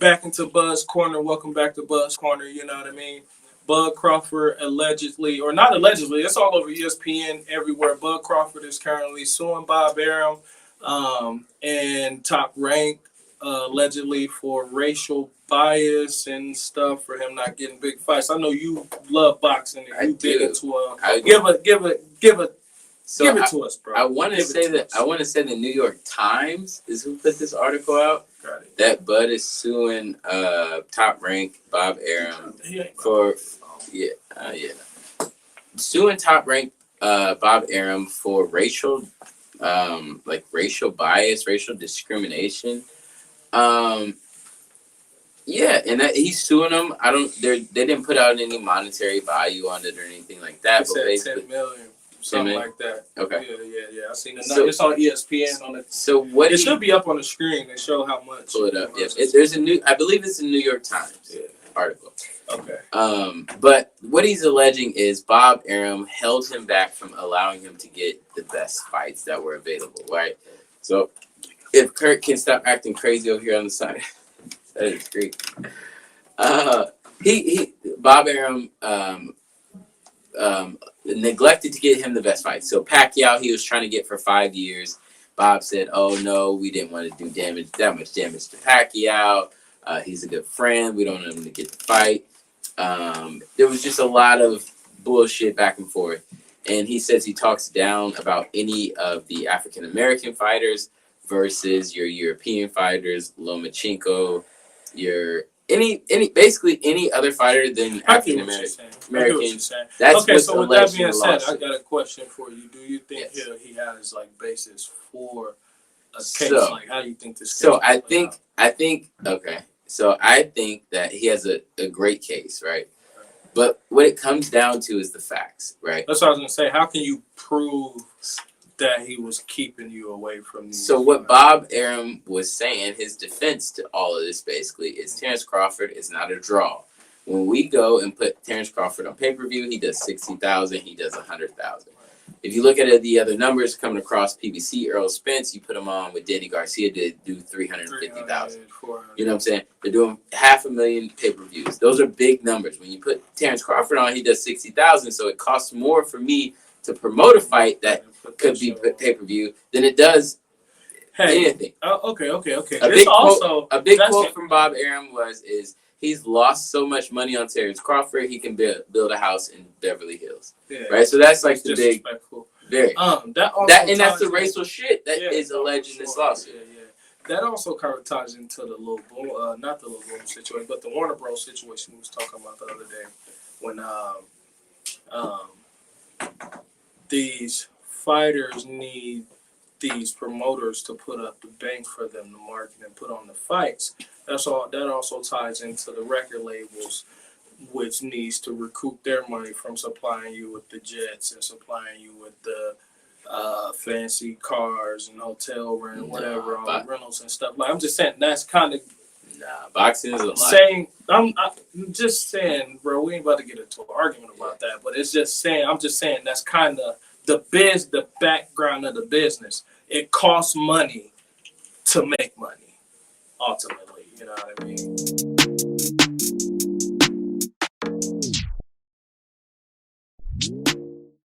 back into Buzz Corner. Welcome back to Buzz Corner. You know what I mean? Bud Crawford allegedly, or not allegedly, it's all over ESPN everywhere. Bud Crawford is currently suing Bob Arum and Top Rank allegedly for racial bias and stuff for him not getting big fights. I know you love boxing and you big into give it to us, bro. I want to say the New York Times is who put this article out. Got it. That Bud is suing Top Rank Bob Arum for suing Top Rank Bob Arum for racial bias, racial discrimination. And that he's suing them. They didn't put out any monetary value on it or anything like that. But basically, 10 million. Something like that. Okay. Yeah. I seen it. So, it's on ESPN on it. So what? It should be up on the screen and show how much. Pull it up. Yeah. There's I believe it's a New York Times article. Okay. But what he's alleging is Bob Arum held him back from allowing him to get the best fights that were available. Right. So if Kurt can stop acting crazy over here on the side, that is great. Bob Arum neglected to get him the best fight. So Pacquiao, he was trying to get for 5 years. Bob said, "Oh no, we didn't want to do that much damage to Pacquiao. He's a good friend. We don't want him to get the fight." There was just a lot of bullshit back and forth. And he says he talks down about any of the African American fighters versus your European fighters, Lomachenko, basically any other fighter than African American. That's okay. So with that being said, lawsuit. I got a question for you. Do you think he has like basis for a case? So, like, how do you think this? So I think okay. So I think that he has a great case, right? But what it comes down to is the facts, right? That's what I was gonna say. How can you prove that he was keeping you away from these? So what Bob Arum was saying, his defense to all of this basically is Terrence Crawford is not a draw. When we go and put Terrence Crawford on pay-per-view, he does 60,000, he does 100,000. If you look at the other numbers coming across PBC, Earl Spence, you put him on with Danny Garcia to do 350,000. You know what I'm saying? They're doing 500,000 pay-per-views. Those are big numbers. When you put Terrence Crawford on, he does 60,000, so it costs more for me to promote a fight that could be pay-per-view than it does anything. Okay. A big quote from Bob Arum is he's lost so much money on Terrence Crawford, he can build a house in Beverly Hills. Yeah. Right? So that's like the big, very. That's the racial shit that is alleged in this lawsuit. Yeah. That also kind of ties into the Lil Boom, not the Lil Boom situation, but the Warner Bros. Situation we was talking about the other day when these fighters need these promoters to put up the bank for them to market and put on the fights. That also ties into the record labels, which needs to recoup their money from supplying you with the jets and supplying you with the fancy cars and hotel rent, whatever, all the rentals and stuff. Like, I'm just saying that's kind of boxing is a lot. I'm just saying, bro. We ain't about to get into an argument about that, but it's just saying. I'm just saying that's kind of the background of the business. It costs money to make money. Ultimately, you know what I mean.